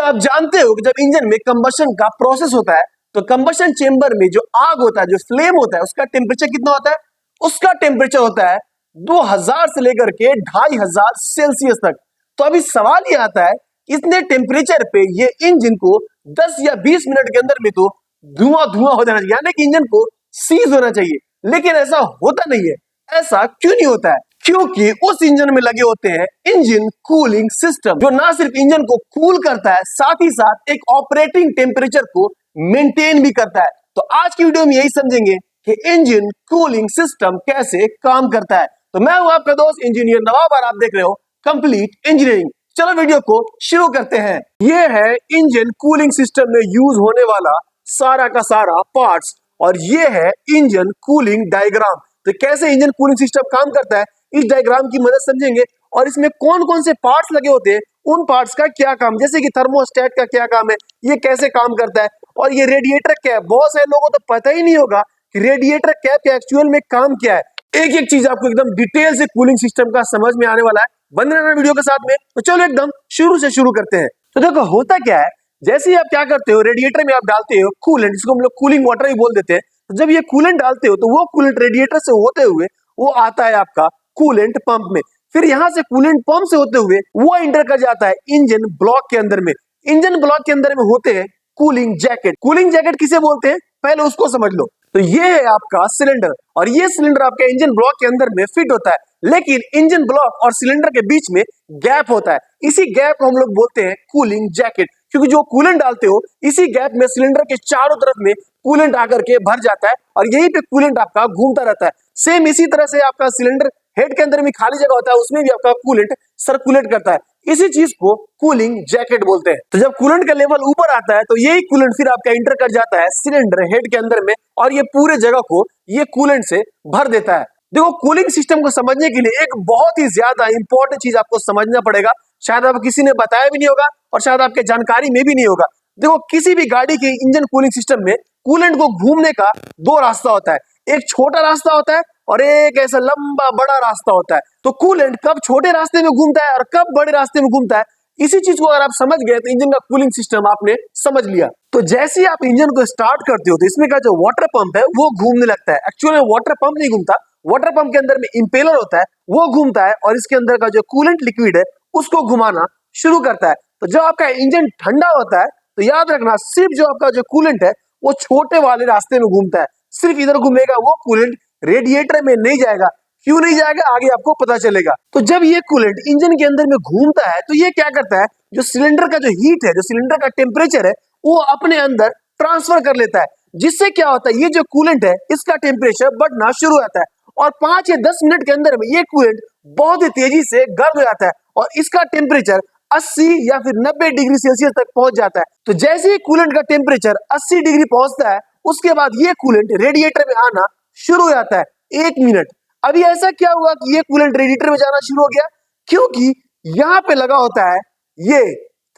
क्या आप जानते हो कि जब इंजन में कंबशन का प्रोसेस होता है तो कंबशन चेंबर में जो आग होता है, जो फ्लेम होता है, उसका टेम्परेचर कितना होता है? उसका टेम्परेचर होता है 2000 से लेकर के 2500 सेल्सियस तक। तो अभी सवाल ये आता है, इतने टेम्परेचर पे ये इंजन को 10 या 20 मिनट के अंदर में तो धुआं धुआं हो जाना चाहिए, यानी कि इंजन को सीज होना चाहिए, लेकिन ऐसा होता नहीं है। ऐसा क्यों नहीं होता है? क्योंकि उस इंजन में लगे होते हैं इंजन कूलिंग सिस्टम, जो ना सिर्फ इंजन को कूल करता है, साथ ही साथ एक ऑपरेटिंग टेम्परेचर को मेंटेन भी करता है। तो आज की वीडियो में यही समझेंगे कि इंजन कूलिंग सिस्टम कैसे काम करता है। तो मैं हूं आपका दोस्त इंजीनियर नवाब और आप देख रहे हो कंप्लीट इंजीनियरिंग। चलो वीडियो को शुरू करते हैं। ये है इंजन कूलिंग सिस्टम में यूज होने वाला सारा का सारा पार्ट्स, और ये है इंजन कूलिंग डायग्राम। तो कैसे इंजन कूलिंग सिस्टम काम करता है इस डायग्राम की मदद समझेंगे, और इसमें कौन कौन से पार्ट्स लगे होते हैं, उन पार्ट्स का क्या काम, जैसे कि थर्मोस्टेट का क्या काम है, ये कैसे काम करता है, और ये रेडिएटर कैप। बहुत सारे लोगों को तो पता ही नहीं होगा कि रेडिएटर कैप के एक्चुअल में काम क्या है। एक एक चीज आपको एकदम डिटेल से कूलिंग सिस्टम का समझ में आने वाला है। बने रहना वीडियो के साथ में। तो चलो एकदम शुरू से शुरू करते हैं। तो देखो होता क्या है, जैसे ही आप क्या करते हो, रेडिएटर में आप डालते हो कूलेंट, जिसको हम लोग कूलिंग वाटर भी बोल देते हैं। तो जब ये कूलेंट डालते हो तो वो कूलेंट रेडिएटर से होते हुए वो आता है आपका कूलेंट पंप में। फिर यहां से कूलेंट पंप से होते हुए वो इंटर कर जाता है इंजन ब्लॉक के अंदर में। इंजन ब्लॉक के अंदर में होते हैं कूलिंग जैकेट। कूलिंग जैकेट किसे बोलते हैं पहले उसको समझ लो। तो ये है आपका सिलेंडर, और ये सिलेंडर आपके इंजन ब्लॉक के अंदर में फिट होता है, लेकिन इंजन ब्लॉक और सिलेंडर के बीच में गैप होता है। इसी गैप को हम लोग बोलते हैं कूलिंग जैकेट, क्योंकि जो कूलेंट डालते हो इसी गैप में सिलेंडर के चारों तरफ में कूलेंट आकर के भर जाता है, और यहीं पे कूलेंट आपका घूमता रहता है। सेम इसी तरह से आपका सिलेंडर हेड के अंदर में खाली जगह होता है, उसमें भी आपका कूलेंट सर्कुलेट करता है। इसी चीज को कूलिंग जैकेट बोलते हैं। तो जब कूलेंट का लेवल ऊपर आता है तो यही कूलेंट फिर आपका इंटर कर जाता है सिलेंडर हेड के अंदर में, और ये पूरे जगह को ये कूलेंट से भर देता है। देखो, कूलिंग सिस्टम को समझने के लिए एक बहुत ही ज्यादा इंपॉर्टेंट चीज आपको समझना पड़ेगा। शायद आपको किसी ने बताया भी नहीं होगा, और शायद आपके जानकारी में भी नहीं होगा। देखो, किसी भी गाड़ी के इंजन कूलिंग सिस्टम में कूलेंट को घूमने का दो रास्ता होता है। एक छोटा रास्ता होता है और एक ऐसा लंबा बड़ा रास्ता होता है। तो कूलेंट कब छोटे रास्ते में घूमता है और कब बड़े रास्ते में घूमता है, इसी चीज को अगर आप समझ गए तो इंजन का कूलिंग सिस्टम आपने समझ लिया। तो जैसे ही आप इंजन को स्टार्ट करते हो तो इसमें का जो वाटर पंप है वो घूमने लगता है। एक्चुअली में वाटर पंप नहीं घूमता, वाटर पंप के अंदर में इंपेलर होता है, वो घूमता है और इसके अंदर का जो कूलेंट लिक्विड है उसको घुमाना शुरू करता है। तो जब आपका इंजन ठंडा होता है तो याद रखना, सिर्फ जो आपका जो कूलेंट है वो छोटे वाले रास्ते में घूमता है, सिर्फ इधर घूमेगा, वो कूलेंट रेडिएटर में नहीं जाएगा। क्यों नहीं जाएगा आगे आपको पता चलेगा। तो जब ये कूलेंट इंजन के अंदर में घूमता है तो ये क्या करता है, जो सिलेंडर का जो हीट है, जो सिलेंडर का टेम्परेचर है, वो अपने अंदर ट्रांसफर कर लेता है। जिससे क्या होता है, ये जो कूलेंट है इसका टेम्परेचर बढ़ना शुरू हो जाता है, और 5 या 10 मिनट के अंदर में ये कूलेंट बहुत ही तेजी से गर्म हो जाता है, और इसका टेम्परेचर 80 या फिर 90 डिग्री सेल्सियस तक पहुंच जाता है। तो जैसे ही कूलेंट का टेम्परेचर 80 डिग्री पहुंचता है, उसके बाद ये कूलेंट रेडिएटर में आना शुरू हो जाता है। 1 मिनट। अभी ऐसा क्या हुआ कि ये कूलेंट रेडिएटर में जाना शुरू हो गया? क्योंकि यहाँ पे लगा होता है ये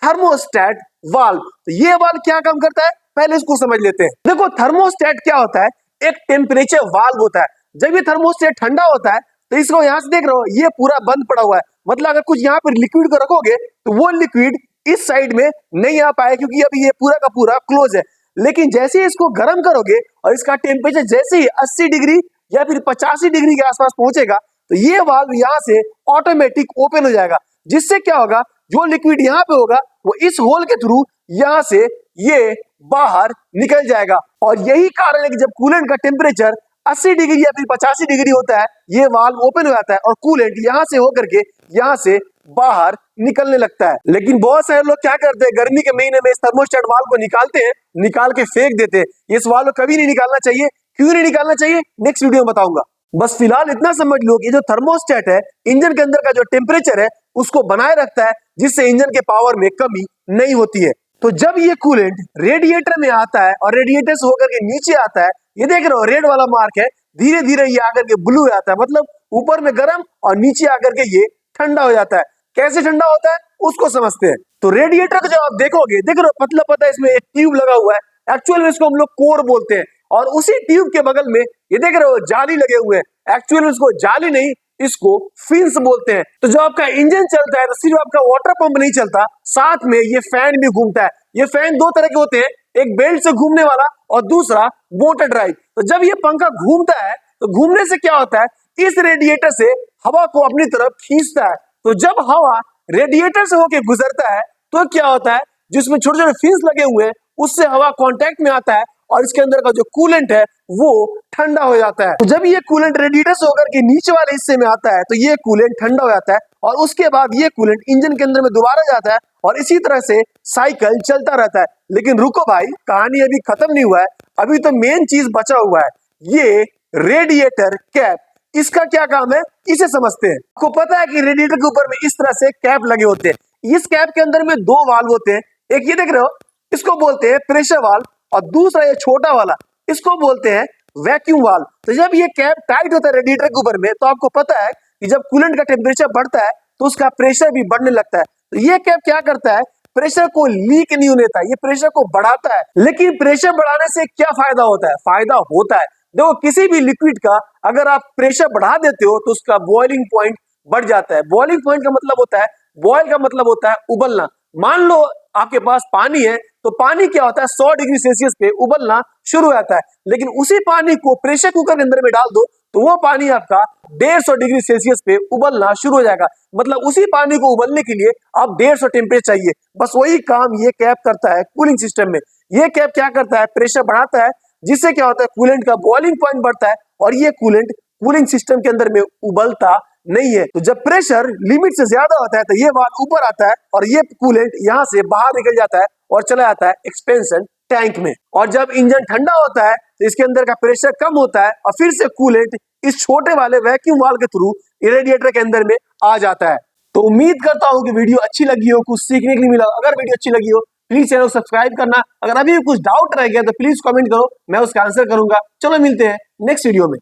थर्मोस्टेट वाल्व। तो ये वाल्व क्या काम करता है, पहले इसको समझ लेते हैं। देखो, थर्मोस्टेट क्या होता है, एक टेम्परेचर वाल्व होता है। जब ये थर्मोस्टेट ठंडा होता है तो इसको यहाँ से देख रहे हो, ये पूरा बंद पड़ा हुआ है। मतलब अगर कुछ यहाँ पर लिक्विड को रखोगे तो वो लिक्विड इस साइड में नहीं आ पाए, क्योंकि अभी ये पूरा का पूरा क्लोज है। लेकिन जैसे ही इसको गर्म करोगे और इसका टेम्परेचर जैसे ही 80 डिग्री या फिर 85 डिग्री के आसपास पहुंचेगा तो ये वाल्व यहाँ से ऑटोमेटिक ओपन हो जाएगा। जिससे क्या होगा, जो लिक्विड यहाँ पे होगा वो इस होल के थ्रू यहाँ से ये बाहर निकल जाएगा। और यही कारण है कि जब कूलेंट का टेम्परेचर 80 डिग्री या फिर 85 डिग्री होता है, ये वाल्व ओपन हो जाता है और कूलेंट यहाँ से होकर के यहाँ से बाहर निकलने लगता है। लेकिन बहुत सारे लोग क्या करते हैं, गर्मी के महीने में इस थर्मोस्टेट वाल्व को निकालते हैं, निकाल के फेंक देते हैं। इस वाल्व को कभी नहीं निकालना चाहिए। क्यों नहीं निकालना चाहिए, नेक्स्ट वीडियो में बताऊंगा। बस फिलहाल इतना समझ लो कि जो थर्मोस्टेट है, इंजन के अंदर का जो टेम्परेचर है उसको बनाए रखता है, जिससे इंजन के पावर में कमी नहीं होती है। तो जब ये कूलेंट रेडिएटर में आता है और रेडिएटर से होकर के नीचे आता है, ये देख रहे हो रेड वाला मार्क है, धीरे धीरे ये आकर के ब्लू हो जाता है, मतलब ऊपर में गर्म और नीचे आकर के ये ठंडा हो जाता है। कैसे ठंडा होता है उसको समझते हैं। तो रेडिएटर को जब आप देखोगे, देख रहे हो पतला पता इसमें एक ट्यूब लगा हुआ है, एक्चुअल में इसको हम लोग कोर बोलते हैं, और उसी ट्यूब के बगल में ये देख रहे हो जाली लगे हुए हैं। एक्चुअली उसको जाली नहीं, इसको फिन्स बोलते हैं। तो जब आपका इंजन चलता है तो सिर्फ आपका वाटर पंप नहीं चलता, साथ में ये फैन भी घूमता है। ये फैन दो तरह के होते हैं, एक बेल्ट से घूमने वाला और दूसरा मोटर ड्राइव। तो जब ये पंखा घूमता है तो घूमने से क्या होता है, इस रेडिएटर से हवा को अपनी तरफ खींचता है। तो जब हवा रेडिएटर से होकर गुजरता है तो क्या होता है, जिसमें छोटे छोटे फिन्स लगे हुए हैं उससे हवा कांटेक्ट में आता है और इसके अंदर का जो कूलेंट है वो ठंडा हो जाता है। तो जब ये कूलेंट रेडिएटर से होकर के नीचे वाले हिस्से में आता है तो ये कूलेंट ठंडा हो जाता है और उसके बाद ये कूलेंट इंजन के अंदर में दोबारा जाता है और इसी तरह से साइकिल चलता रहता है। लेकिन रुको भाई, कहानी अभी खत्म नहीं हुआ है, अभी तो मेन चीज बचा हुआ है, ये रेडिएटर कैप। इसका क्या काम है इसे समझते हैं। आपको पता है कि रेडिएटर के ऊपर में इस तरह से कैप लगे होते हैं। इस कैप के अंदर में दो वाल्व होते हैं, एक ये देख रहे हो, इसको बोलते हैं प्रेशर वाल्व और दूसरा ये छोटा वाला इसको बोलते हैं वैक्यूम वाल्व। तो जब ये कैप टाइट होता है रेडिएटर के ऊपर में तो आपको पता है कि जब कूलेंट का टेम्परेचर बढ़ता है तो उसका प्रेशर भी बढ़ने लगता है। तो ये कैप क्या करता है, प्रेशर को लीक नहीं होने देता, ये प्रेशर को बढ़ाता है। लेकिन प्रेशर बढ़ाने से क्या फायदा होता है, फायदा होता है, देखो किसी भी लिक्विड का अगर आप प्रेशर बढ़ा देते हो तो उसका बॉइलिंग पॉइंट बढ़ जाता है। बॉइलिंग पॉइंट का मतलब होता है, बॉयल का मतलब होता है उबलना। मान लो आपके पास पानी है तो पानी क्या होता है 100 डिग्री सेल्सियस पे उबलना शुरू हो जाता है, लेकिन उसी पानी को प्रेशर कुकर के अंदर में डाल दो तो वो पानी आपका 150 डिग्री सेल्सियस पे उबलना शुरू हो जाएगा। मतलब उसी पानी को उबलने के लिए आप 150 टेम्परेचर चाहिए। बस वही काम ये कैप करता है कूलिंग सिस्टम में। ये कैप क्या करता है, प्रेशर बढ़ाता है, जिससे क्या होता है कूलेंट का बॉइलिंग पॉइंट बढ़ता है और ये कूलेंट कूलिंग सिस्टम के अंदर में उबलता नहीं है। तो जब प्रेशर लिमिट से ज्यादा होता है तो ये वाल्व ऊपर आता है और ये कूलेंट यहाँ से बाहर निकल जाता है और चला जाता है एक्सपेंशन टैंक में। और जब इंजन ठंडा होता है तो इसके अंदर का प्रेशर कम होता है और फिर से कूलेंट इस छोटे वाले वैक्यूम वाल्व के थ्रू रेडिएटर के अंदर में आ जाता है। तो उम्मीद करता हूँ कि वीडियो अच्छी लगी हो, कुछ सीखने के लिए मिला। अगर वीडियो अच्छी लगी हो प्लीज चैनल को सब्सक्राइब करना। अगर अभी भी कुछ डाउट रह गया तो प्लीज कमेंट करो, मैं उसका आंसर करूंगा। चलो मिलते हैं नेक्स्ट वीडियो में।